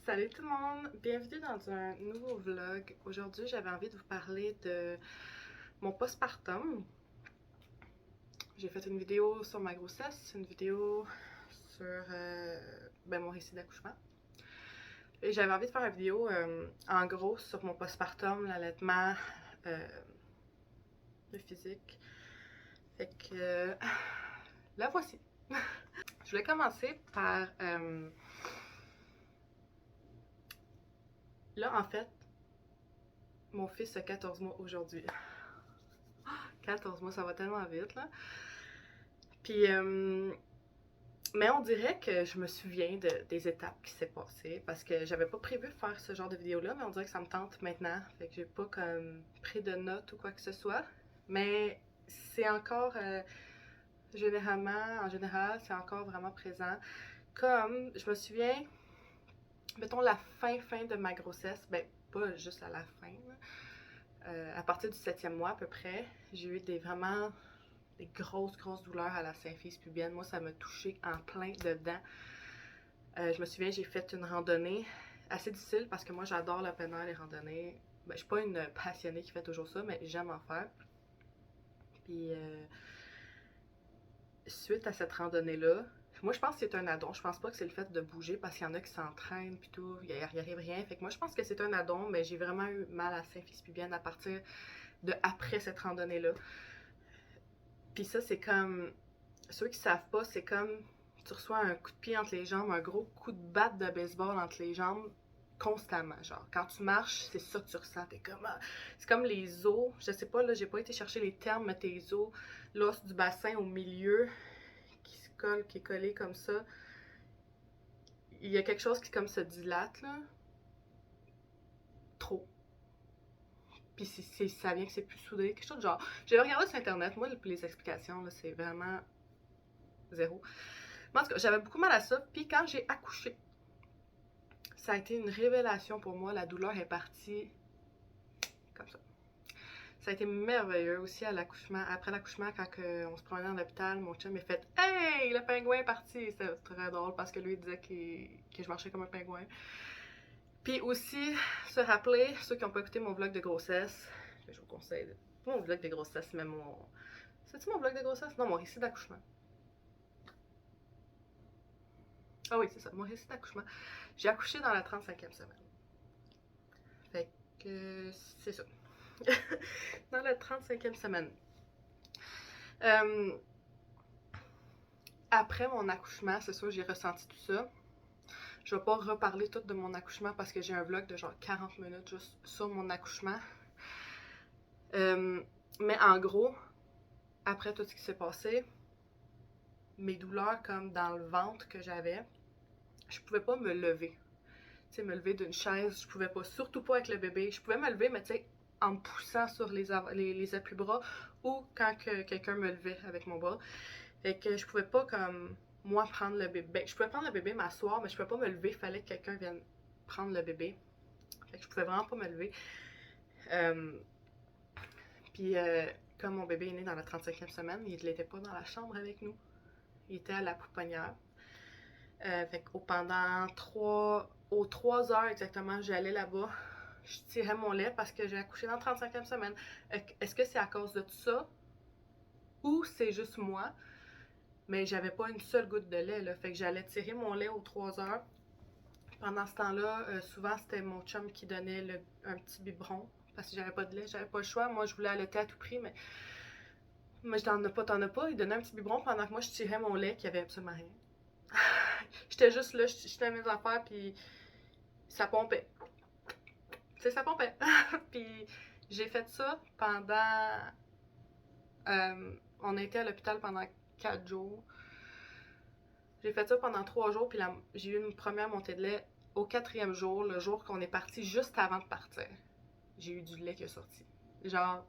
Salut tout le monde, bienvenue dans un nouveau vlog. Aujourd'hui, j'avais envie de vous parler de mon postpartum. J'ai fait une vidéo sur ma grossesse, une vidéo sur mon récit d'accouchement. Et j'avais envie de faire une vidéo en gros sur mon postpartum, l'allaitement, euh, le physique. Fait que la voici. Je voulais commencer par là en fait, mon fils a 14 mois aujourd'hui. 14 mois, ça va tellement vite, là. Puis, mais on dirait que je me souviens des étapes qui s'est passées parce que j'avais pas prévu de faire ce genre de vidéo-là, mais on dirait que ça me tente maintenant. Fait que j'ai pas comme pris de notes ou quoi que ce soit. Mais c'est encore, en général, c'est encore vraiment présent. Comme, je me souviens, mettons la fin de ma grossesse, ben pas juste à la fin, là. À partir du 7e mois à peu près, j'ai eu vraiment des grosses douleurs à la symphyse pubienne. Moi, ça m'a touché en plein dedans. Je me souviens, j'ai fait une randonnée assez difficile parce que moi, j'adore le plein air, les randonnées. Ben, je suis pas une passionnée qui fait toujours ça, mais j'aime en faire. Puis, suite à cette randonnée-là, moi, je pense que c'est un addon. Je pense pas que c'est le fait de bouger parce qu'il y en a qui s'entraînent puis tout, il y arrive rien. Fait que moi, je pense que c'est un addon, mais j'ai vraiment eu mal à la symphyse pubienne à partir de après cette randonnée-là. Puis ça, c'est comme, ceux qui savent pas, c'est comme tu reçois un coup de pied entre les jambes, un gros coup de batte de baseball entre les jambes constamment. Genre, quand tu marches, c'est ça que tu ressens. T'es comme, c'est comme les os. Je sais pas, là, j'ai pas été chercher les termes, mais tes os, l'os du bassin au milieu qui se colle, qui est collé comme ça. Il y a quelque chose qui comme se dilate, là. Trop. Puis ça vient que c'est plus soudé, quelque chose de genre. J'ai regardé sur internet, moi, les explications, là, c'est vraiment zéro. Mais en tout cas, j'avais beaucoup mal à ça. Puis quand j'ai accouché, ça a été une révélation pour moi. La douleur est partie comme ça. Ça a été merveilleux aussi à l'accouchement. Après l'accouchement, quand on se promenait dans l'hôpital, mon chum m'a fait Hey, le pingouin est parti! C'était très drôle parce que lui, il disait que je marchais comme un pingouin. Puis aussi, se rappeler, ceux qui n'ont pas écouté mon vlog de grossesse, je vous conseille, pas mon vlog de grossesse, mais mon. C'est-tu mon vlog de grossesse? Non, mon récit d'accouchement. Ah oui, c'est ça, mon récit d'accouchement. J'ai accouché dans la 35e semaine. Fait que c'est ça. Dans la 35e semaine. Euh, Après mon accouchement, c'est sûr, j'ai ressenti tout ça. Je vais pas reparler tout de mon accouchement parce que j'ai un vlog de genre 40 minutes juste sur mon accouchement. Euh, mais en gros, après tout ce qui s'est passé, mes douleurs comme dans le ventre que j'avais, je pouvais pas me lever. Tu sais, me lever d'une chaise, je pouvais pas, surtout pas avec le bébé. Je pouvais me lever, mais tu sais, en me poussant sur les appuis-bras ou quand quelqu'un me levait avec mon bras. Fait que je pouvais pas comme moi prendre le bébé. Ben, je pouvais prendre le bébé, m'asseoir, mais je pouvais pas me lever. Il fallait que quelqu'un vienne prendre le bébé. Fait que je pouvais vraiment pas me lever. Euh, Puis comme mon bébé est né dans la 35e semaine, il n'était pas dans la chambre avec nous. Il était à la pouponnière. Fait que pendant 3 heures exactement, j'allais là-bas. Je tirais mon lait parce que j'ai accouché dans la 35e semaine. Est-ce que c'est à cause de tout ça? Ou c'est juste moi? Mais j'avais pas une seule goutte de lait, là. Fait que j'allais tirer mon lait aux 3 heures. Pendant ce temps-là, souvent c'était mon chum qui donnait un petit biberon. Parce que j'avais pas de lait, j'avais pas le choix. Moi, je voulais allaiter à tout prix, mais je t'en as pas. Il donnait un petit biberon pendant que moi, je tirais mon lait qui avait absolument rien. J'étais juste là, j'étais à mes affaires, puis ça pompait. Tu sais, ça pompait. Puis j'ai fait ça pendant. On a été à l'hôpital pendant 4 jours. J'ai fait ça pendant 3 jours, puis j'ai eu une première montée de lait au 4e jour, le jour qu'on est parti juste avant de partir. J'ai eu du lait qui est sorti. Genre,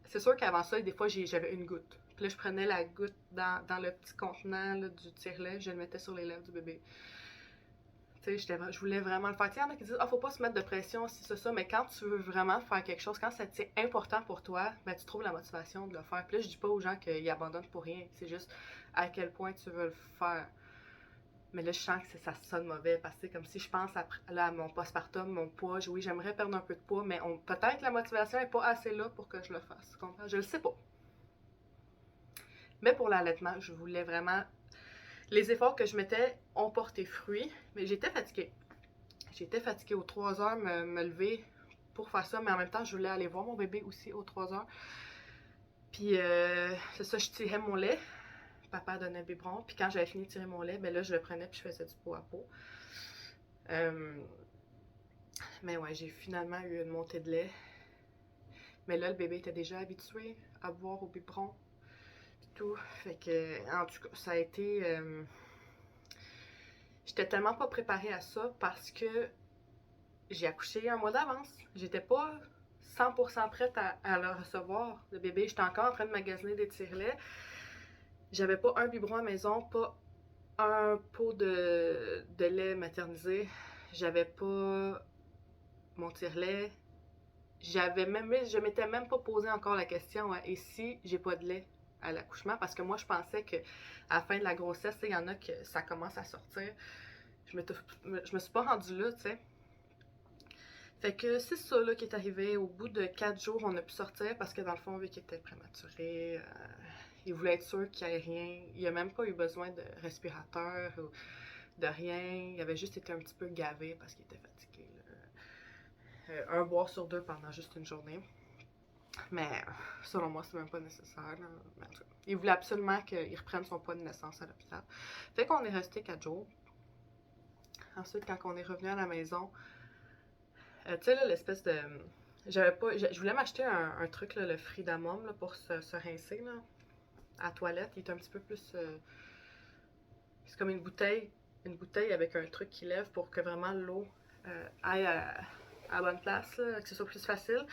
c'est sûr qu'avant ça, des fois, j'avais une goutte. Puis là, je prenais la goutte dans le petit contenant là, du tire-lait, je le mettais sur les lèvres du bébé. Tu sais, je voulais vraiment le faire. Il y en a qui disent, faut pas se mettre de pression, si c'est ça, mais quand tu veux vraiment faire quelque chose, quand c'est important pour toi, ben, tu trouves la motivation de le faire. Puis là, je dis pas aux gens qu'ils abandonnent pour rien, c'est juste à quel point tu veux le faire. Mais là, je sens que ça sonne mauvais parce que c'est comme si je pense là, à mon postpartum, mon poids. Oui, j'aimerais perdre un peu de poids, mais peut-être que la motivation n'est pas assez là pour que je le fasse. Tu comprends? Je le sais pas. Mais pour l'allaitement, je voulais vraiment. Les efforts que je mettais ont porté fruit, mais j'étais fatiguée. J'étais fatiguée aux 3 heures, me lever pour faire ça, mais en même temps, je voulais aller voir mon bébé aussi aux 3 heures. Puis c'est ça, je tirais mon lait. Papa donnait un biberon. Puis quand j'avais fini de tirer mon lait, ben là, je le prenais puis je faisais du pot à pot. Mais ouais, j'ai finalement eu une montée de lait. Mais là, le bébé était déjà habitué à boire au biberon. Puis tout. Fait que, en tout cas, ça a été. J'étais tellement pas préparée à ça parce que j'ai accouché un mois d'avance. J'étais pas 100% prête à le recevoir, le bébé. J'étais encore en train de magasiner des tire-laits. J'avais pas un biberon à la maison, pas un pot de lait maternisé. J'avais pas mon tire-lait. Je m'étais même pas posé encore la question, hein, et si j'ai pas de lait à l'accouchement, parce que moi je pensais que à la fin de la grossesse, il y en a que ça commence à sortir. Je me suis pas rendue là, tu sais. Fait que c'est ça là, qui est arrivé. Au bout de 4 jours, on a pu sortir parce que dans le fond, vu qu'il était prématuré, il voulait être sûr qu'il n'y ait rien. Il n'a même pas eu besoin de respirateur ou de rien. Il avait juste été un petit peu gavé parce qu'il était fatigué. Un boire sur 2 pendant juste une journée. Mais selon moi, c'est même pas nécessaire. Là. Il voulait absolument qu'il reprenne son poids de naissance à l'hôpital. Fait qu'on est resté 4 jours. Ensuite, quand on est revenu à la maison, tu sais, là, l'espèce de. Je voulais m'acheter un truc, là, le Freedamum, là, pour se rincer, là, à la toilette. Il est un petit peu plus. C'est comme une bouteille avec un truc qui lève pour que vraiment l'eau aille à la bonne place, là, que ce soit plus facile.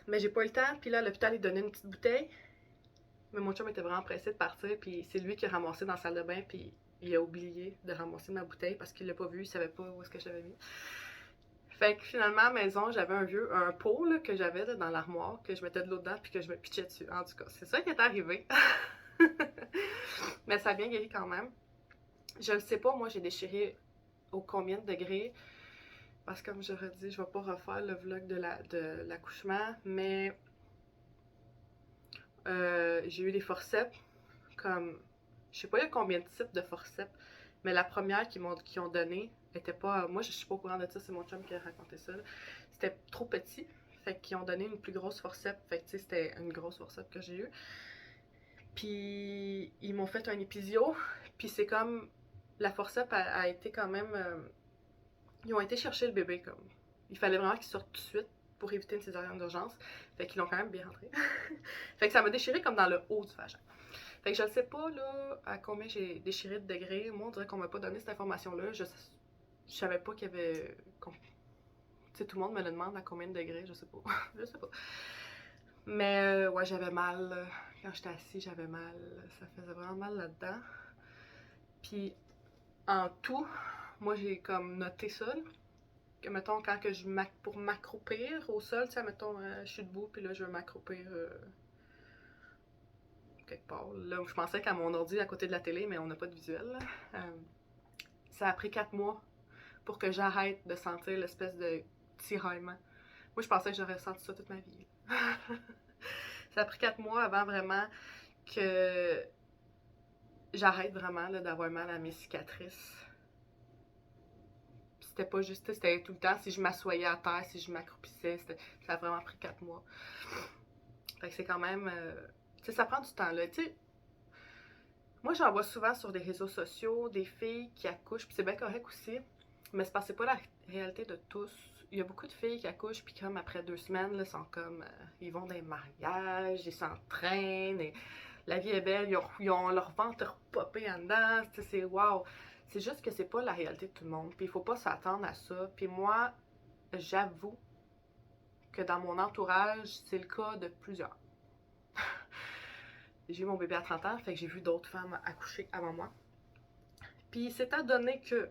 Mais j'ai pas eu le temps, puis là, l'hôpital, il donnait une petite bouteille. Mais mon chum était vraiment pressé de partir, puis c'est lui qui a ramassé dans la salle de bain, puis il a oublié de ramasser ma bouteille parce qu'il l'a pas vu, il savait pas où est-ce que je l'avais mis. Fait que finalement, à la maison, j'avais un pot là, que j'avais là, dans l'armoire, que je mettais de l'eau dedans, puis que je me pitchais dessus. En tout cas, c'est ça qui est arrivé. Mais ça a bien guéri quand même. Je ne sais pas, moi, j'ai déchiré au combien de degrés. Parce que comme je redis, je vais pas refaire le vlog de l'accouchement, mais j'ai eu des forceps, comme, je sais pas il y a combien de types de forceps, mais la première qu'ils ont donné était pas, moi je suis pas au courant de ça, c'est mon chum qui a raconté ça, c'était trop petit, fait qu'ils ont donné une plus grosse forceps, fait que tu sais, c'était une grosse forceps que j'ai eue, puis ils m'ont fait un épisio, puis c'est comme, la forceps a été quand même, ils ont été chercher le bébé, comme, il fallait vraiment qu'il sorte tout de suite pour éviter une césarienne d'urgence, fait qu'ils l'ont quand même bien rentré. Fait que ça m'a déchiré comme dans le haut du vagin. Fait que je ne sais pas là à combien j'ai déchiré de degrés. Moi, on dirait qu'on m'a pas donné cette information-là. Je savais pas qu'il y avait. Tu sais, tout le monde me le demande à combien de degrés, je sais pas. Je sais pas. Mais ouais, j'avais mal. Quand j'étais assise, j'avais mal. Ça faisait vraiment mal là-dedans. Puis en tout, moi j'ai comme noté ça. Que mettons, quand que pour m'accroupir au sol, tu sais, mettons, je suis debout, puis là je veux m'accroupir. Quelque part. Là, je pensais qu'à mon ordi à côté de la télé, mais on n'a pas de visuel. Ça a pris 4 mois pour que j'arrête de sentir l'espèce de tiraillement. Moi, je pensais que j'aurais senti ça toute ma vie. Ça a pris 4 mois avant vraiment que j'arrête vraiment d'avoir mal à mes cicatrices. C'était pas juste, c'était tout le temps, si je m'assoyais à terre, si je m'accroupissais, ça a vraiment pris 4 mois. Fait que c'est quand même... tu sais, ça prend du temps, là. Tu sais, moi, j'en vois souvent sur les réseaux sociaux des filles qui accouchent, puis c'est bien correct aussi, mais c'est parce que c'est pas la réalité de tous. Il y a beaucoup de filles qui accouchent, puis comme après 2 semaines, là, sont comme, ils vont dans les mariages, ils s'entraînent, et la vie est belle, ils ont leur ventre popé en dedans, tu sais, c'est wow. C'est juste que c'est pas la réalité de tout le monde, puis il faut pas s'attendre à ça. Puis moi, j'avoue que dans mon entourage, c'est le cas de plusieurs. J'ai eu mon bébé à 30 ans, fait que j'ai vu d'autres femmes accoucher avant moi. Puis c'est à donner que,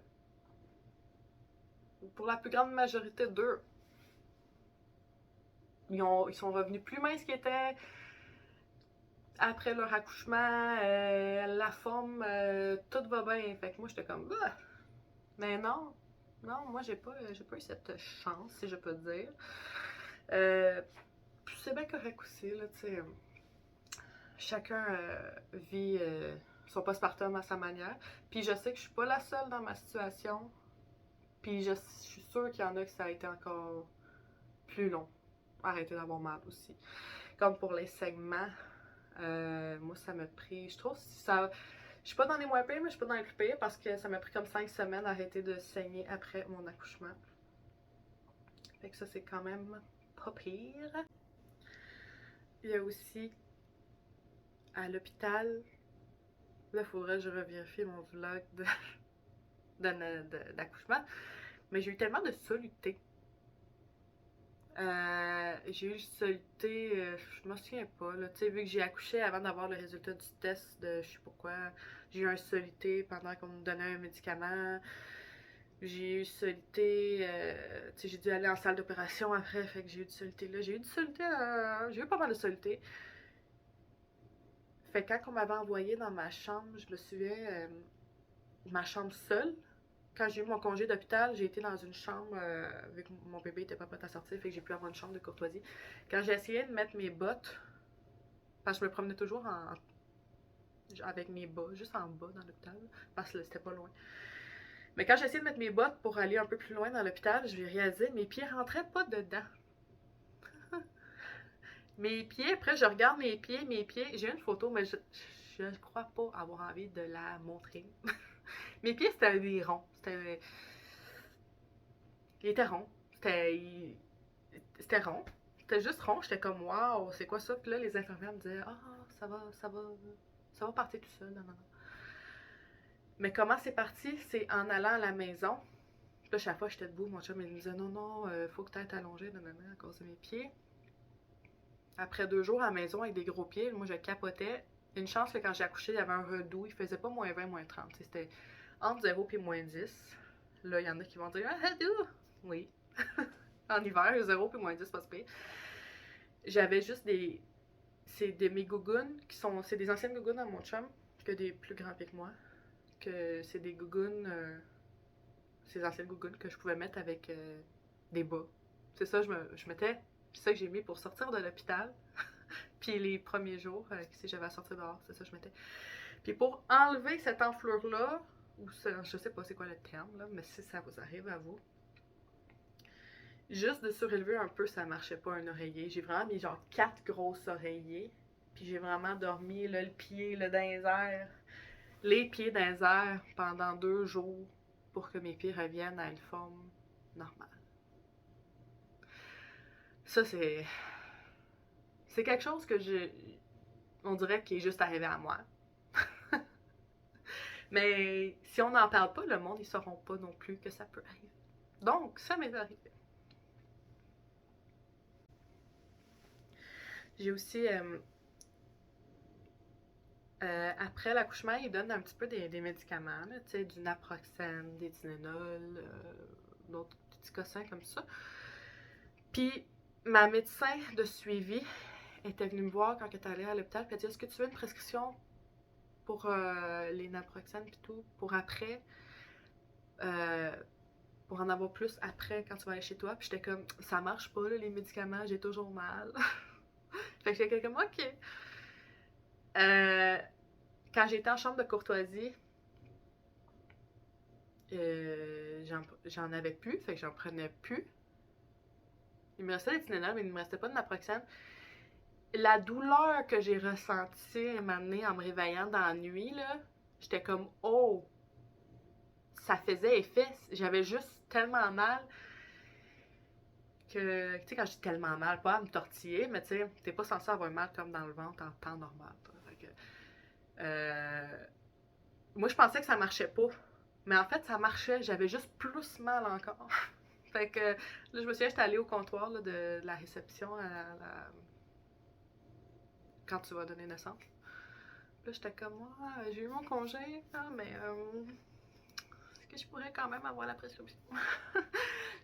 pour la plus grande majorité d'eux, ils sont revenus plus minces qu'ils étaient. après leur accouchement, la forme, tout va bien. Fait que moi, j'étais comme, bah! Mais non, non, moi, j'ai pas eu cette chance, si je peux dire. Puis c'est bien correct aussi, là, tu sais. Chacun vit son postpartum à sa manière. Puis je sais que je suis pas la seule dans ma situation. Puis je suis sûre qu'il y en a que ça a été encore plus long. Arrêter d'avoir mal aussi. Comme pour les saignements, moi ça m'a pris, je trouve, ça, je suis pas dans les moins pires, mais je suis pas dans les plus pires parce que ça m'a pris comme 5 semaines d'arrêter de saigner après mon accouchement. Fait que ça c'est quand même pas pire. Il y a aussi à l'hôpital, là il faudrait que je revérifie mon vlog d'accouchement, mais j'ai eu tellement de soluté. J'ai eu soluté, je me souviens pas, là. Tu sais, vu que j'ai accouché avant d'avoir le résultat du test de je sais pas quoi, j'ai eu un soluté pendant qu'on me donnait un médicament. J'ai eu soluté, tu sais, j'ai dû aller en salle d'opération après, fait que j'ai eu du soluté là. J'ai eu du soluté, j'ai eu pas mal de soluté. Fait que quand on m'avait envoyé dans ma chambre, je me souviens, ma chambre seule, quand j'ai eu mon congé d'hôpital, j'ai été dans une chambre, vu que mon bébé était pas prêt à sortir, fait que j'ai pu avoir une chambre de courtoisie. Quand j'ai essayé de mettre mes bottes, parce que je me promenais toujours avec mes bas, juste en bas dans l'hôpital, parce que c'était pas loin. Mais quand j'ai essayé de mettre mes bottes pour aller un peu plus loin dans l'hôpital, je vais réaliser mes pieds rentraient pas dedans. Mes pieds, après je regarde mes pieds, j'ai une photo, mais je crois pas avoir envie de la montrer. Mes pieds, c'était des ronds. Il était rond. C'était rond. C'était juste rond. J'étais comme, waouh, c'est quoi ça? Puis là, les infirmières me disaient, ah, ça va partir tout seul. Non, non, non. Mais comment c'est parti? C'est en allant à la maison. Là, chaque fois, j'étais debout. Mon chum, il me disait, non, non, faut que tu ailles t'allonger, non, non, non, à cause de mes pieds. Après 2 jours à la maison avec des gros pieds, moi, je capotais. Une chance que quand j'ai accouché, il y avait un redoux. Il faisait pas moins 20, moins 30. C'était entre 0 et moins 10. Là, il y en a qui vont dire, ah, redoux! Oui. En hiver, 0 puis moins 10, pas pire. J'avais juste des. C'est de mes gougounes qui sont. C'est des anciennes gougounes à mon chum, que des plus grands que moi. Que c'est des gougounes. Ces anciennes gougounes que je pouvais mettre avec des bas. C'est ça, je mettais. C'est ça que j'ai mis pour sortir de l'hôpital. Puis les premiers jours, si j'avais à sortir dehors, c'est ça que je mettais. Puis pour enlever cette enflure-là, ou je sais pas c'est quoi le terme, là, mais si ça vous arrive à vous, juste de surélever un peu, ça marchait pas un oreiller. J'ai vraiment mis genre 4 grosses oreillers. Puis j'ai vraiment dormi là, le pied là, dans les airs. Les pieds dans les airs pendant 2 jours pour que mes pieds reviennent à une forme normale. Ça, c'est. C'est quelque chose que on dirait qu'il est juste arrivé à moi. Mais si on n'en parle pas, le monde, ils sauront pas non plus que ça peut arriver. Donc, ça m'est arrivé. J'ai aussi, après l'accouchement, ils donnent un petit peu des médicaments, tu sais, du naproxène, des Tylenol, d'autres petits cossins comme ça. Puis, ma médecin de suivi était venue me voir quand elle est allée à l'hôpital, puis elle a dit, est-ce que tu veux une prescription pour les naproxènes puis tout, pour après, pour en avoir plus après quand tu vas aller chez toi. Puis j'étais comme, ça marche pas là, les médicaments, j'ai toujours mal. Fait que j'étais comme, ok. Quand j'étais en chambre de courtoisie, j'en avais plus, fait que j'en prenais plus. Il me restait des Tylenol, mais il ne me restait pas de naproxène. La douleur que j'ai ressentie un moment donné en me réveillant dans la nuit, là, j'étais comme, oh, ça faisait effet. J'avais juste tellement mal que, tu sais, quand j'ai tellement mal, pas à me tortiller, mais tu sais, t'es pas censé avoir mal comme dans le ventre en temps normal. Fait que, moi, je pensais que ça marchait pas. Mais en fait, ça marchait. J'avais juste plus mal encore. Fait que là, je me souviens, j'étais allée au comptoir là, de la réception quand tu vas donner naissance. Là, j'étais comme, ouais, j'ai eu mon congé, hein, mais est-ce que je pourrais quand même avoir la prescription?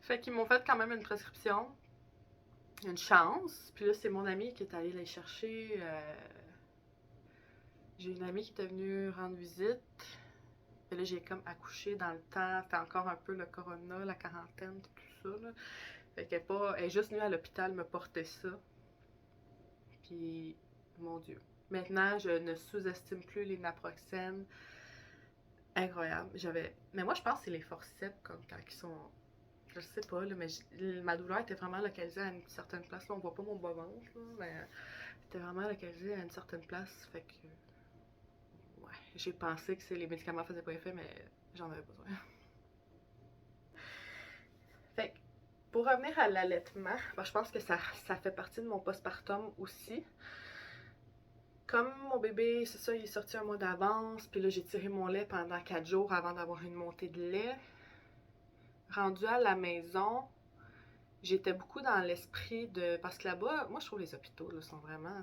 Fait qu'ils m'ont fait quand même une prescription. Une chance. Puis là, c'est mon ami qui est allé les chercher J'ai une amie qui était venue rendre visite. Et là, j'ai comme accouché dans le temps. C'était encore un peu le corona, la quarantaine, tout ça. Là. Fait qu'elle est juste venue à l'hôpital me porter ça. Puis, mon Dieu. Maintenant, je ne sous-estime plus les naproxènes. Incroyable. Mais moi, je pense que c'est les forceps, comme quand ils sont. Je sais pas, là, mais ma douleur était vraiment localisée à une certaine place. Là, on voit pas mon bas-ventre, mais c'était vraiment localisée à une certaine place. Fait que. Ouais, j'ai pensé que les médicaments faisaient pas effet, mais j'en avais besoin. Fait que, pour revenir à l'allaitement, ben, je pense que ça fait partie de mon postpartum aussi. Comme mon bébé, c'est ça, il est sorti un mois d'avance, puis là, j'ai tiré mon lait pendant 4 jours avant d'avoir une montée de lait. Rendu à la maison, j'étais beaucoup dans l'esprit de... Parce que là-bas, moi, je trouve les hôpitaux, là,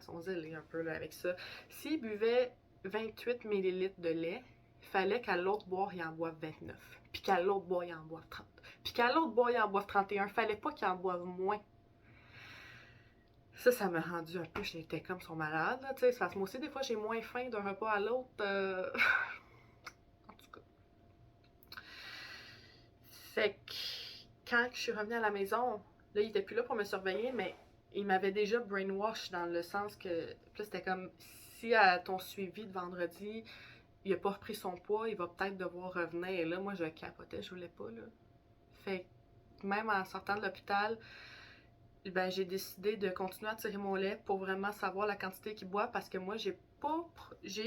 sont zélés un peu là, avec ça. S'ils buvaient 28 ml de lait, il fallait qu'à l'autre boire, il en boive 29. Puis qu'à l'autre boire, il en boive 30. Puis qu'à l'autre boire, il en boive 31. Fallait pas qu'il en boive moins. Ça m'a rendu un peu, j'étais comme son malade, là, tu sais. Parce que moi aussi, des fois, j'ai moins faim d'un repas à l'autre. En tout cas. Fait que, quand je suis revenue à la maison, là, il était plus là pour me surveiller, mais il m'avait déjà brainwash dans le sens que, là, c'était comme, si à ton suivi de vendredi, il a pas repris son poids, il va peut-être devoir revenir. Et là, moi, je capotais, je voulais pas, là. Fait que, même en sortant de l'hôpital, ben, j'ai décidé de continuer à tirer mon lait pour vraiment savoir la quantité qu'il boit parce que moi, j'ai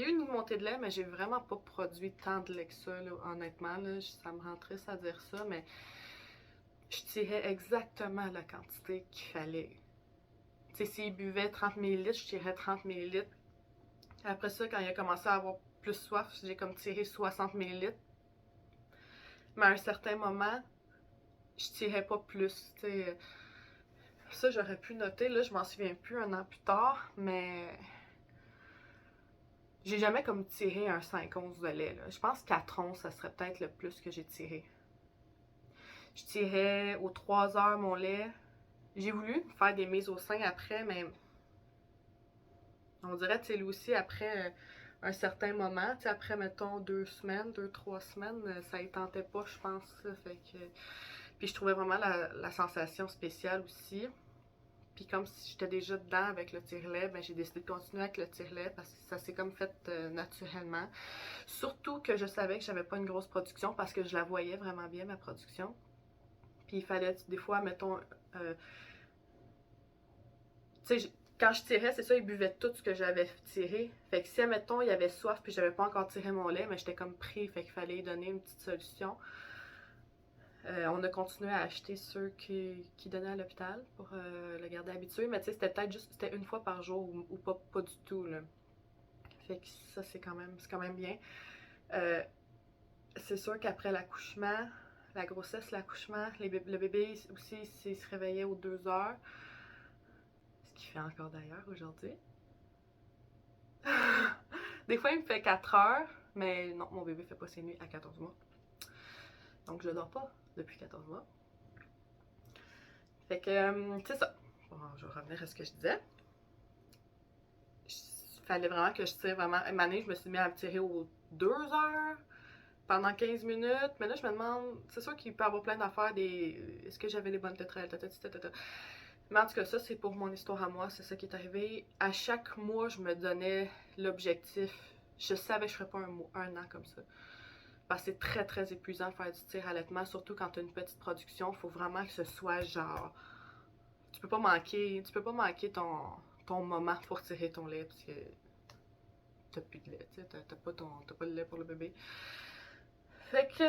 eu une montée de lait, mais j'ai vraiment pas produit tant de lait que ça, là, honnêtement. Là, ça me rend triste à dire ça, mais je tirais exactement la quantité qu'il fallait. Tu sais, s'il buvait 30 ml, je tirais 30 ml. Après ça, quand il a commencé à avoir plus soif, j'ai comme tiré 60 ml. Mais à un certain moment, je tirais pas plus, tu sais. Ça, j'aurais pu noter, là, je m'en souviens plus un an plus tard, mais j'ai jamais comme tiré un 5 onces de lait, là. Je pense 4 onces, ça serait peut-être le plus que j'ai tiré. Je tirais aux 3 heures mon lait. J'ai voulu faire des mises au sein après, mais on dirait, tu sais, lui aussi, après un certain moment, tu sais, après, mettons, 2 semaines, 2-3 semaines, ça y tentait pas, je pense, ça, fait que... Puis je trouvais vraiment la sensation spéciale aussi. Puis comme si j'étais déjà dedans avec le tire-lait, ben j'ai décidé de continuer avec le tire-lait parce que ça s'est comme fait naturellement. Surtout que je savais que j'avais pas une grosse production parce que je la voyais vraiment bien, ma production. Puis il fallait des fois, mettons... tu sais, quand je tirais, c'est ça, il buvait tout ce que j'avais tiré. Fait que si, mettons, il avait soif puis j'avais pas encore tiré mon lait, mais j'étais comme pris, fait qu'il fallait lui donner une petite solution. On a continué à acheter ceux qui donnaient à l'hôpital pour le garder habitué, mais tu sais, c'était peut-être juste c'était une fois par jour ou pas du tout, là. Fait que ça, c'est quand même bien. C'est sûr qu'après l'accouchement, la grossesse, l'accouchement, le bébé aussi, il se réveillait aux 2 heures. Ce qu'il fait encore d'ailleurs aujourd'hui. Des fois, il me fait 4 heures, mais non, mon bébé fait pas ses nuits à 14 mois. Donc, je dors pas depuis 14 mois. Fait que, c'est ça. Bon, je vais revenir à ce que je disais. Il fallait vraiment que je tire vraiment. Une année, je me suis mis à me tirer aux 2 heures pendant 15 minutes. Mais là, je me demande, c'est sûr qu'il peut y avoir plein d'affaires. Est-ce que j'avais les bonnes tétrelles? Mais en tout cas, ça, c'est pour mon histoire à moi. C'est ça qui est arrivé. À chaque mois, je me donnais l'objectif. Je savais que je ferais pas un an comme ça. Parce que c'est très, très épuisant de faire du tir allaitement, surtout quand tu as une petite production. Il faut vraiment que ce soit genre... Tu peux pas manquer ton moment pour tirer ton lait, parce que t'as plus de lait, tu sais, t'as pas de lait pour le bébé. Fait que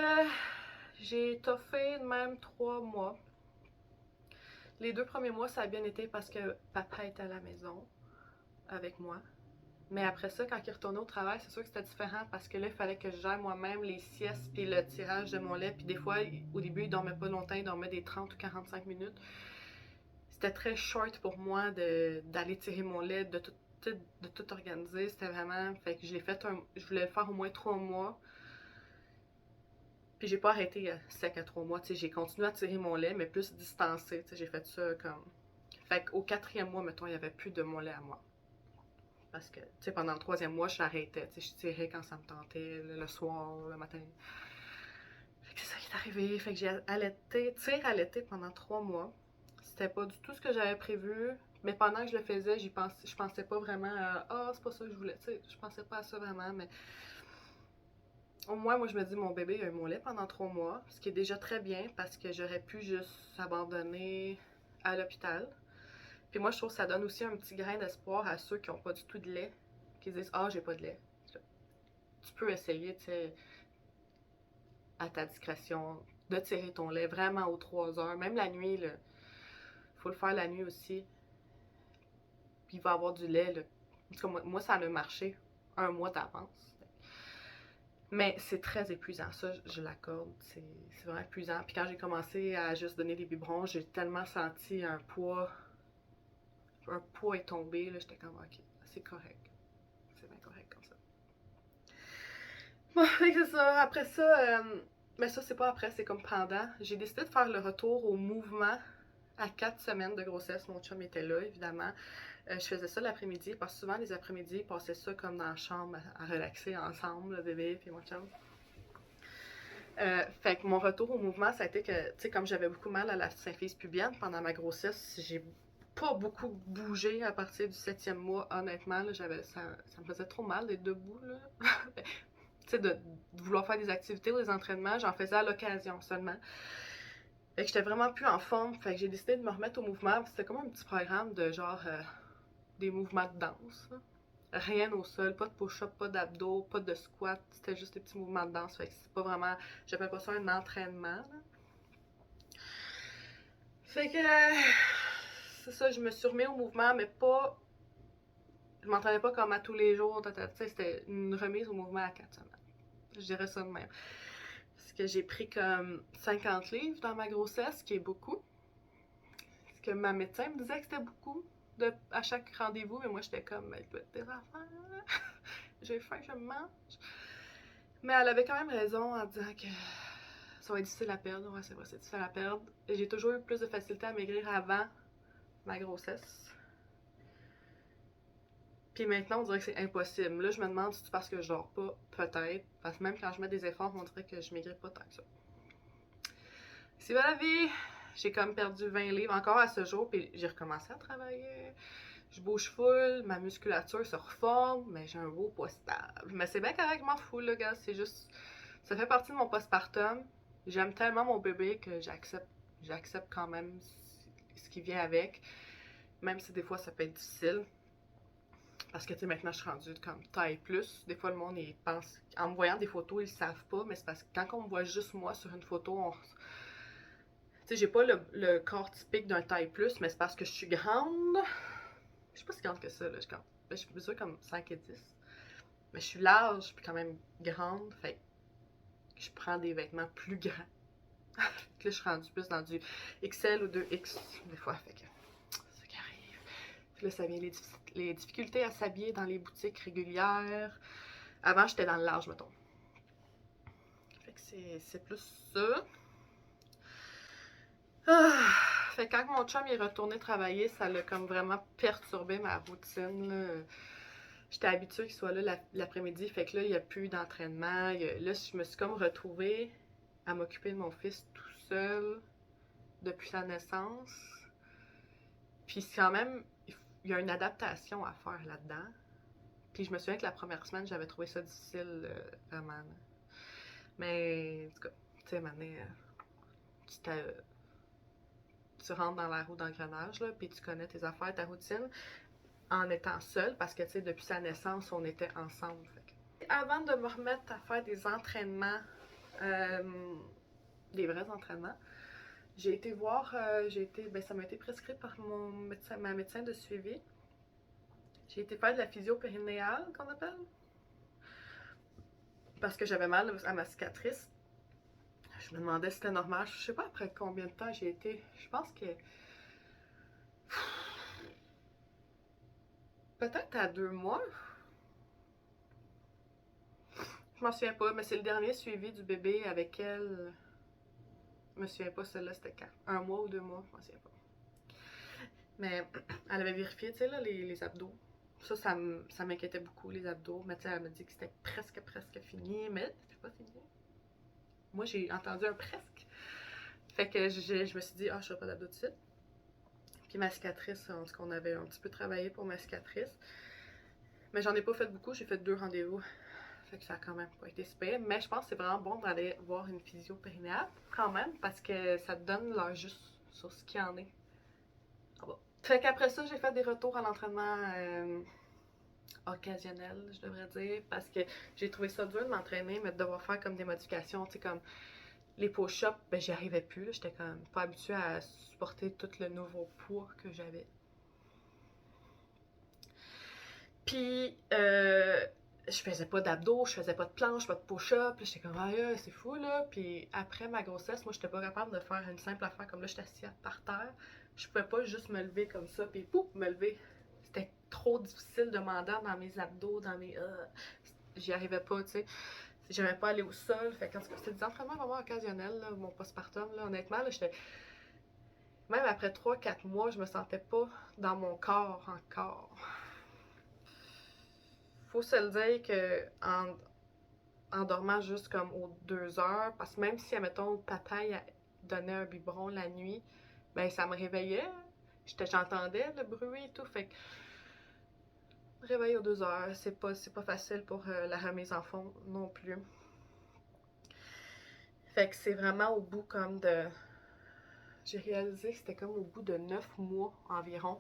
j'ai toffé de même 3 mois. Les 2 premiers mois, ça a bien été parce que papa était à la maison avec moi. Mais après ça, quand il retournait au travail, c'est sûr que c'était différent parce que là, il fallait que je gère moi-même les siestes puis le tirage de mon lait. Puis des fois, au début, il dormait pas longtemps, il dormait des 30 ou 45 minutes. C'était très short pour moi d'aller tirer mon lait, de tout organiser. C'était vraiment... Fait que je voulais le faire au moins 3 mois. Puis j'ai pas arrêté sec à 3 mois. Tu sais, j'ai continué à tirer mon lait, mais plus distancé. Tu sais, j'ai fait ça comme... Fait qu'au 4e mois, mettons, il y avait plus de mon lait à moi. Parce que, tu sais, pendant le 3e mois, j'arrêtais. Tu sais, je tirais quand ça me tentait, le soir, le matin. Fait que c'est ça qui est arrivé. Fait que j'ai allaité, allaité pendant 3 mois. C'était pas du tout ce que j'avais prévu. Mais pendant que je le faisais, je pensais pas vraiment à ah, c'est pas ça que je voulais. Tu sais, je pensais pas à ça vraiment. Mais au moins, moi, je me dis, mon bébé a eu mon lait pendant 3 mois. Ce qui est déjà très bien parce que j'aurais pu juste abandonner à l'hôpital. Puis moi, je trouve que ça donne aussi un petit grain d'espoir à ceux qui n'ont pas du tout de lait, qui se disent ah, j'ai pas de lait. Tu peux essayer, tu sais, à ta discrétion, de tirer ton lait vraiment aux 3 heures. Même la nuit, il faut le faire la nuit aussi. Puis il va y avoir du lait. Là. En tout cas, moi, ça a marché 1 mois d'avance. Mais c'est très épuisant, ça, je l'accorde. C'est vraiment épuisant. Puis quand j'ai commencé à juste donner des biberons, j'ai tellement senti un poids est tombé. J'étais comme, ok, c'est correct. C'est bien correct comme ça. Bon, c'est ça. Après ça, mais ça, c'est pas après, c'est comme pendant. J'ai décidé de faire le retour au mouvement à 4 semaines de grossesse. Mon chum était là, évidemment. Je faisais ça l'après-midi, parce que souvent, les après-midi, ils passaient ça comme dans la chambre à relaxer ensemble, le bébé puis mon chum. Fait que mon retour au mouvement, ça a été que, tu sais, comme j'avais beaucoup mal à la symphyse pubienne pendant ma grossesse, j'ai pas beaucoup bougé à partir du 7e mois, honnêtement. Là, ça me faisait trop mal d'être debout, là. Tu sais, de vouloir faire des activités ou des entraînements, j'en faisais à l'occasion seulement. Fait que j'étais vraiment plus en forme, fait que j'ai décidé de me remettre au mouvement. C'était comme un petit programme de genre des mouvements de danse. Là. Rien au sol, pas de push-up, pas d'abdos, pas de squat, c'était juste des petits mouvements de danse. Fait que c'est pas vraiment, j'appelle pas ça un entraînement. Là. Fait que c'est ça, je me suis remis au mouvement, mais pas. Je m'entraînais pas comme à tous les jours. C'était une remise au mouvement à 4 semaines. Je dirais ça de même. Parce que j'ai pris comme 50 livres dans ma grossesse, ce qui est beaucoup. Parce que ma médecin me disait que c'était beaucoup à chaque rendez-vous, mais moi j'étais comme, elle peut être des affaires. J'ai faim, je me mange. Mais elle avait quand même raison en disant que ça va être difficile à perdre. Ouais, c'est vrai, c'est difficile à perdre. Et j'ai toujours eu plus de facilité à maigrir avant ma grossesse. Puis maintenant, on dirait que c'est impossible. Là, je me demande si c'est parce que je dors pas, peut-être. Parce que même quand je mets des efforts, on dirait que je maigris pas tant que ça. C'est pas la vie! J'ai comme perdu 20 livres encore à ce jour, puis j'ai recommencé à travailler. Je bouge full, ma musculature se reforme, mais j'ai un beau poids stable. Mais c'est bien correct, je m'en fous, là, gars. C'est juste. Ça fait partie de mon postpartum. J'aime tellement mon bébé que j'accepte quand même ce qui vient avec. Même si des fois ça peut être difficile. Parce que, tu sais, maintenant, je suis rendue comme taille plus. Des fois, le monde, il pense. En me voyant des photos, ils savent pas, mais c'est parce que quand on me voit juste moi sur une photo, tu sais, j'ai pas le corps typique d'un taille plus, mais c'est parce que je suis grande. Je suis pas si grande que ça, là. Je suis mesure comme 5 et 10. Mais je suis large, puis quand même grande. Fait que je prends des vêtements plus grands. Là, je suis rendue plus dans du XL ou 2X, des fois. Fait que c'est ça qui arrive. Puis là, ça vient les difficultés à s'habiller dans les boutiques régulières. Avant, j'étais dans le large, mettons. Fait que c'est plus ça. Ah, fait que quand mon chum est retourné travailler, ça l'a comme vraiment perturbé ma routine. Là. J'étais habituée qu'il soit là l'après-midi, fait que là, il n'y a plus d'entraînement. Là, je me suis comme retrouvée à m'occuper de mon fils tout seul depuis sa naissance. Puis c'est quand même, il y a une adaptation à faire là-dedans. Puis je me souviens que la première semaine, j'avais trouvé ça difficile, vraiment. Là. Mais, en tout cas, tu sais, maintenant, tu rentres dans la roue d'engrenage, là, puis tu connais tes affaires, ta routine, en étant seule, parce que, tu sais, depuis sa naissance, on était ensemble. Fait. Avant de me remettre à faire des entraînements, des vrais entraînements, j'ai été voir, ça m'a été prescrit par ma médecin de suivi. J'ai été faire de la physio périnéale, qu'on appelle, parce que j'avais mal à ma cicatrice. Je me demandais si c'était normal. Je sais pas après combien de temps j'ai été. Je pense que. Peut-être à 2 mois. Je m'en souviens pas, mais c'est le dernier suivi du bébé avec elle. Je me souviens pas, celle-là, c'était quand? 1 mois ou 2 mois, je m'en souviens pas. Mais elle avait vérifié, tu sais, là, les abdos. Ça m'inquiétait beaucoup, les abdos. Mais tu sais, elle m'a dit que c'était presque fini, mais c'était pas fini. Moi, j'ai entendu un presque. Fait que je me suis dit, je ferai pas d'abdos tout de suite. Puis ma cicatrice, en tout cas, on avait un petit peu travaillé pour ma cicatrice. Mais j'en ai pas fait beaucoup, j'ai fait 2 rendez-vous. Fait que ça a quand même pas été super. Mais je pense que c'est vraiment bon d'aller voir une physio périnéale, quand même, parce que ça te donne l'heure juste sur ce qu'il y en est. Ah bon. Fait qu'après ça, j'ai fait des retours à l'entraînement occasionnel, je devrais dire, parce que j'ai trouvé ça dur de m'entraîner, mais de devoir faire comme des modifications, tu sais, comme les push-ups, ben j'y arrivais plus, j'étais comme pas habituée à supporter tout le nouveau poids que j'avais. Puis, je faisais pas d'abdos, je faisais pas de planches, pas de push-up, j'étais comme, c'est fou, là. Puis après ma grossesse, moi, j'étais pas capable de faire une simple affaire comme là, j'étais assise par terre. Je pouvais pas juste me lever comme ça, puis pouf, me lever. C'était trop difficile de m'endormir dans mes abdos, dans mes. J'y arrivais pas, tu sais. J'aimais pas aller au sol. Fait que c'était des entraînements vraiment occasionnels, là, mon postpartum, là. Honnêtement, là, j'étais. Même après 3-4 mois, je me sentais pas dans mon corps encore. Faut se le dire que en dormant juste comme aux 2 heures, parce que même si, admettons, papa il donnait un biberon la nuit, ben ça me réveillait. J'entendais le bruit et tout, fait que réveil aux 2 heures, c'est pas facile pour la remise en forme non plus. Fait que c'est vraiment au bout comme de... J'ai réalisé que c'était comme au bout de 9 mois environ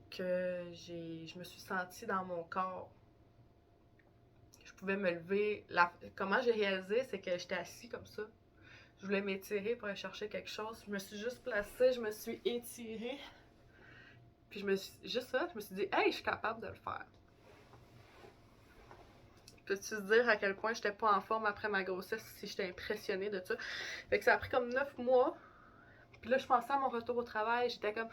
que je me suis sentie dans mon corps. Je pouvais me lever. Comment j'ai réalisé, c'est que j'étais assise comme ça. Je voulais m'étirer pour aller chercher quelque chose. Je me suis juste placée, je me suis étirée. Puis juste ça, je me suis dit, hey, je suis capable de le faire. Peux-tu te dire à quel point j'étais pas en forme après ma grossesse, si j'étais impressionnée de ça? Fait que ça a pris comme 9 mois. Puis là, je pensais à mon retour au travail. J'étais comme,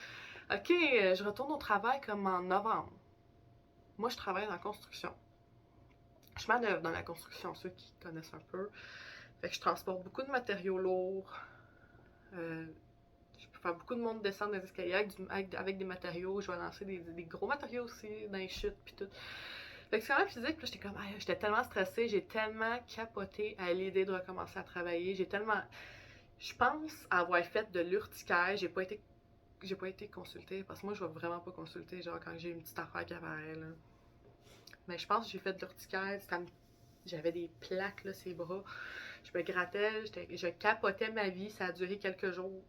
OK, je retourne au travail comme en novembre. Moi, je travaille dans la construction. Je manœuvre dans la construction, ceux qui connaissent un peu. Fait que je transporte beaucoup de matériaux lourds. Je peux faire beaucoup de monde descendre des escaliers avec des matériaux. Je vais lancer des gros matériaux aussi dans les chutes puis tout. Fait que c'est quand même physique. Puis j'étais comme, j'étais tellement stressée. J'ai tellement capoté à l'idée de recommencer à travailler. Je pense avoir fait de l'urticaire. J'ai pas été consultée. Parce que moi, je vais vraiment pas consulter, genre quand j'ai une petite affaire qui apparaît, là. Mais je pense que j'ai fait de l'urticaire. J'avais des plaques, là, ces bras. Je me grattais, je capotais ma vie. Ça a duré quelques jours.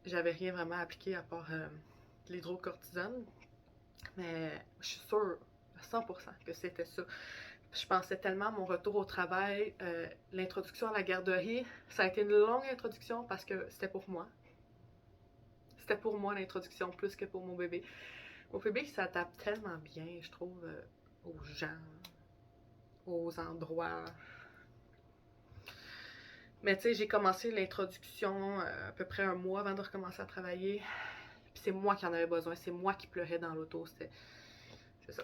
J'avais rien vraiment appliqué à part l'hydrocortisone. Mais je suis sûre à 100% que c'était ça. Je pensais tellement à mon retour au travail, l'introduction à la garderie. Ça a été une longue introduction parce que c'était pour moi. C'était pour moi l'introduction plus que pour mon bébé. Mon bébé il s'adapte tellement bien, je trouve, aux gens, aux endroits. Mais tu sais, j'ai commencé l'introduction à peu près un mois avant de recommencer à travailler. Puis c'est moi qui en avais besoin, c'est moi qui pleurais dans l'auto. C'est ça.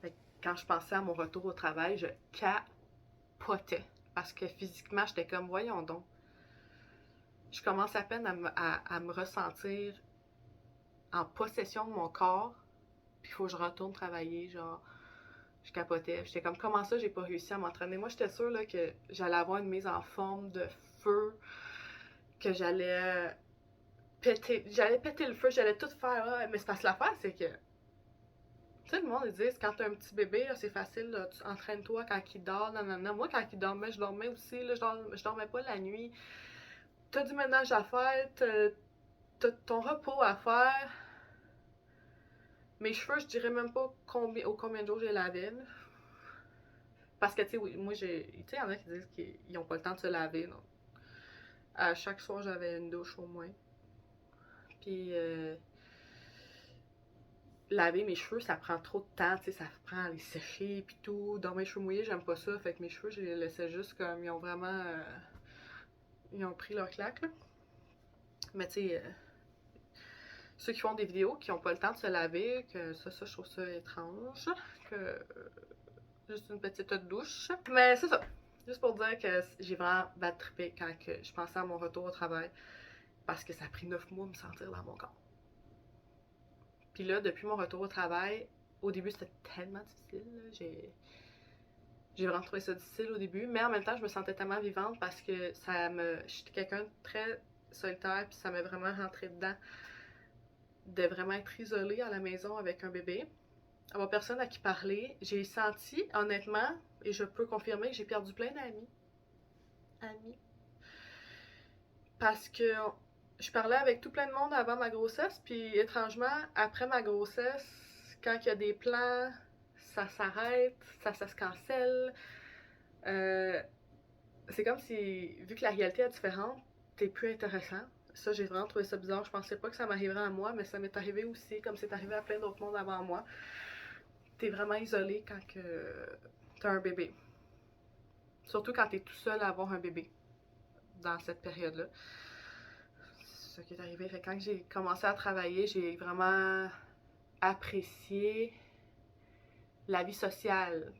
Fait que quand je pensais à mon retour au travail, je capotais. Parce que physiquement, j'étais comme, voyons donc. Je commence à peine à me ressentir en possession de mon corps. Puis il faut que je retourne travailler, genre. Je capotais. J'étais comme, comment ça, j'ai pas réussi à m'entraîner? Moi, j'étais sûre là, que j'allais avoir une mise en forme de feu, que j'allais péter le feu, j'allais tout faire. Mais c'est parce que l'affaire, c'est que, tu sais, le monde, ils disent, quand t'as un petit bébé, c'est facile, là, tu entraînes-toi quand il dort, non. Moi, quand il dormait, je dormais aussi, là, je dormais pas la nuit. T'as du ménage à faire, t'as ton repos à faire. Mes cheveux, je dirais même pas combien de jours j'ai lavé, là. Parce que, tu sais, moi, tu sais, il y en a qui disent qu'ils ont pas le temps de se laver, non. À chaque soir, j'avais une douche au moins. Puis, laver mes cheveux, ça prend trop de temps, tu sais, ça prend à les sécher, puis tout. Dans mes cheveux mouillés, j'aime pas ça. Fait que mes cheveux, je les laissais juste comme, ils ont vraiment... ils ont pris leur claque, là. Mais, tu sais... ceux qui font des vidéos qui n'ont pas le temps de se laver, que ça, je trouve ça étrange. Que juste une petite douche. Mais c'est ça. Juste pour dire que j'ai vraiment bad trippé quand je pensais à mon retour au travail. parce que ça a pris 9 mois de me sentir dans mon corps. Puis là, depuis mon retour au travail, au début, c'était tellement difficile. J'ai vraiment trouvé ça difficile au début, mais en même temps, je me sentais tellement vivante parce que j'étais quelqu'un de très solitaire, puis ça m'a vraiment rentré dedans de vraiment être isolée à la maison avec un bébé, avoir personne à qui parler. J'ai senti, honnêtement, et je peux confirmer que j'ai perdu plein d'amis. Parce que je parlais avec tout plein de monde avant ma grossesse, puis étrangement, après ma grossesse, quand il y a des plans, ça s'arrête, ça se cancelle. C'est comme si, vu que la réalité est différente, t'es plus intéressant. Ça, j'ai vraiment trouvé ça bizarre. Je pensais pas que ça m'arriverait à moi, mais ça m'est arrivé aussi, comme c'est arrivé à plein d'autres mondes avant moi. T'es vraiment isolé quand t'as un bébé. Surtout quand t'es tout seul à avoir un bébé dans cette période-là. C'est ce qui est arrivé. Fait que quand j'ai commencé à travailler, j'ai vraiment apprécié la vie sociale.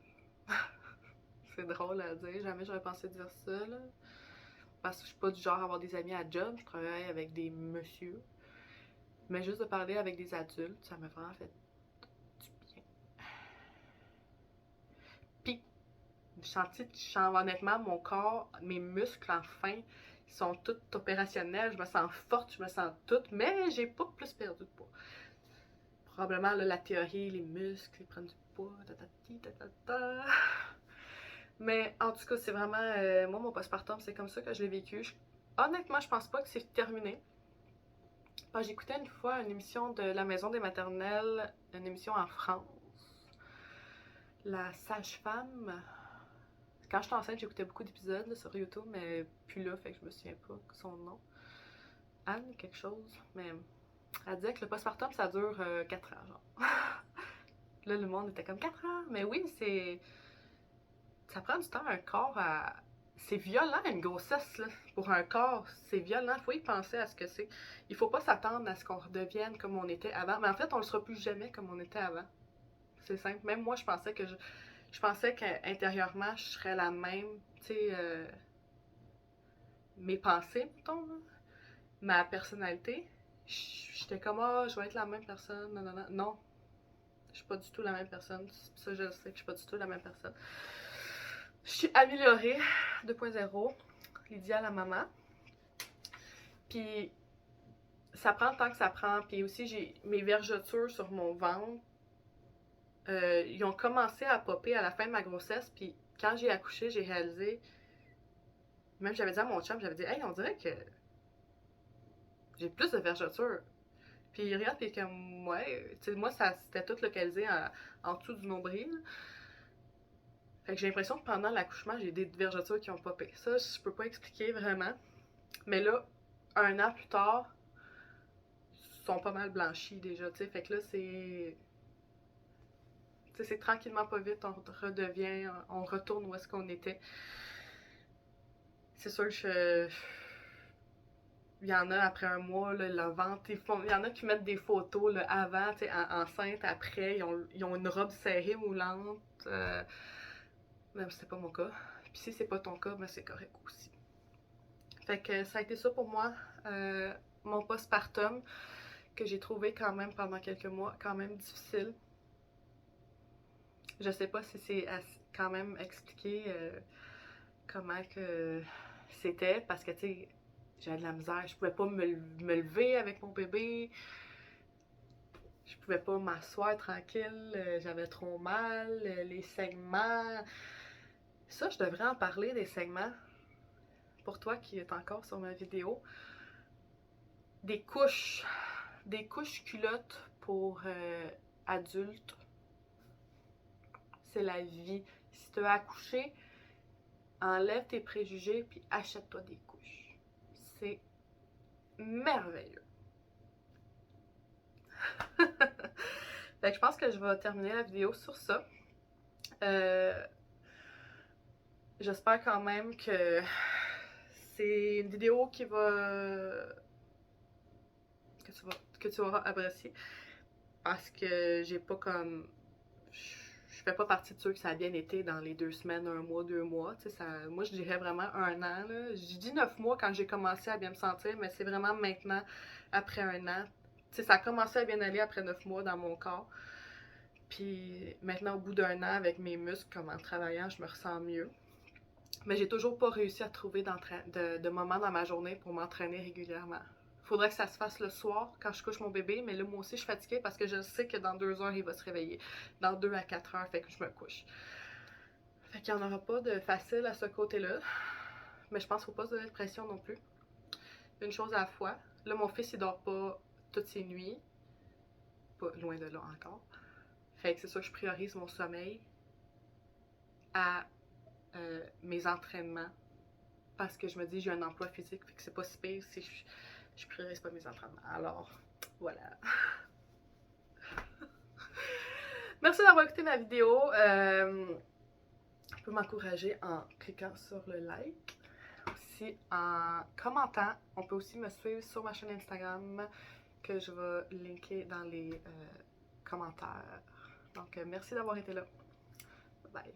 C'est drôle à dire, jamais j'aurais pensé dire ça, là. Parce que je suis pas du genre à avoir des amis à job, je travaille avec des messieurs. Mais juste de parler avec des adultes, ça m'a vraiment fait du bien. Puis, honnêtement, mon corps, mes muscles, enfin, ils sont tous opérationnels. Je me sens forte, je me sens toute, mais j'ai pas plus perdu de poids. Probablement, là, la théorie, les muscles, ils prennent du poids, ta. Mais en tout cas, c'est vraiment, moi, mon postpartum, c'est comme ça que je l'ai vécu. Honnêtement, je pense pas que c'est terminé. J'écoutais une fois une émission de la Maison des maternelles, une émission en France. La sage-femme. Quand j'étais enceinte, j'écoutais beaucoup d'épisodes là, sur YouTube, mais plus là, fait que je me souviens pas de son nom. Anne, quelque chose. Mais elle disait que le postpartum, ça dure 4 ans, genre. Là, le monde était comme 4 ans. Mais oui, c'est. Ça prend du temps, un corps à. C'est violent une grossesse, là. Pour un corps, c'est violent. Il faut y penser à ce que c'est. Il faut pas s'attendre à ce qu'on redevienne comme on était avant. Mais en fait, on ne le sera plus jamais comme on était avant. C'est simple. Même moi, je pensais qu'intérieurement, je serais la même. Tu sais, mes pensées, mettons, là. Ma personnalité. J'étais comme, je vais être la même personne. Non, non, non. Non. Je suis pas du tout la même personne. Ça, je le sais que je suis pas du tout la même personne. Je suis améliorée 2.0, Lydia la maman. Puis ça prend le temps que ça prend. Puis aussi, j'ai mes vergetures sur mon ventre. Ils ont commencé à popper à la fin de ma grossesse. Puis quand j'ai accouché, j'ai réalisé. Même j'avais dit à mon chum, j'avais dit, hey, on dirait que j'ai plus de vergetures. Puis il regarde, puis comme, ouais. Tu sais, moi, ça c'était tout localisé en dessous du nombril. Fait que j'ai l'impression que pendant l'accouchement, j'ai des vergetures qui ont popé. Ça, je peux pas expliquer vraiment. Mais là, 1 an plus tard, ils sont pas mal blanchis déjà, tu sais. Fait que là, c'est. Tu sais, c'est tranquillement pas vite, on redevient, on retourne où est-ce qu'on était. C'est sûr que il y en a après un mois, là, le ventre, il y en a qui mettent des photos là, avant, tu sais, enceinte, après, ils ont une robe serrée moulante. Même si c'est pas mon cas. Puis si c'est pas ton cas, ben c'est correct aussi. Fait que ça a été ça pour moi, mon postpartum, que j'ai trouvé quand même pendant quelques mois, quand même difficile. Je sais pas si c'est quand même expliqué comment que c'était, parce que tu sais, j'avais de la misère, je pouvais pas me lever avec mon bébé, je pouvais pas m'asseoir tranquille, j'avais trop mal, les saignements. Ça, je devrais en parler des saignements. Pour toi qui est encore sur ma vidéo, des couches culottes pour adultes, c'est la vie. Si tu as accouché, enlève tes préjugés puis achète-toi des couches. C'est merveilleux. Fait que je pense que je vais terminer la vidéo sur ça. J'espère quand même que c'est une vidéo qui va que tu auras apprécié, parce que j'ai pas comme je fais pas partie de ceux que ça a bien été dans les 2 semaines, 1 mois, 2 mois. Moi, je dirais vraiment 1 an. J'ai dit 9 mois quand j'ai commencé à bien me sentir, mais c'est vraiment maintenant, après 1 an. Ça a commencé à bien aller après 9 mois dans mon corps. Puis maintenant, au bout d'1 an, avec mes muscles, comme en travaillant, je me ressens mieux. Mais j'ai toujours pas réussi à trouver de moments dans ma journée pour m'entraîner régulièrement. Faudrait que ça se fasse le soir quand je couche mon bébé, mais là, moi aussi, je suis fatiguée parce que je sais que dans 2 heures, il va se réveiller. Dans 2 à 4 heures, fait que je me couche. Fait qu'il n'y en aura pas de facile à ce côté-là. Mais je pense qu'il ne faut pas se donner de pression non plus. Une chose à la fois. Là, mon fils, il dort pas toutes ses nuits. Pas loin de là encore. Fait que c'est sûr que je priorise mon sommeil à mes entraînements. Parce que je me dis, j'ai un emploi physique, fait que c'est pas si pire si je priorise pas mes entraînements. Alors, voilà. Merci d'avoir écouté ma vidéo. Tu peux m'encourager en cliquant sur le like. Aussi en commentant. On peut aussi me suivre sur ma chaîne Instagram que je vais linker dans les commentaires. Donc, merci d'avoir été là. Bye bye.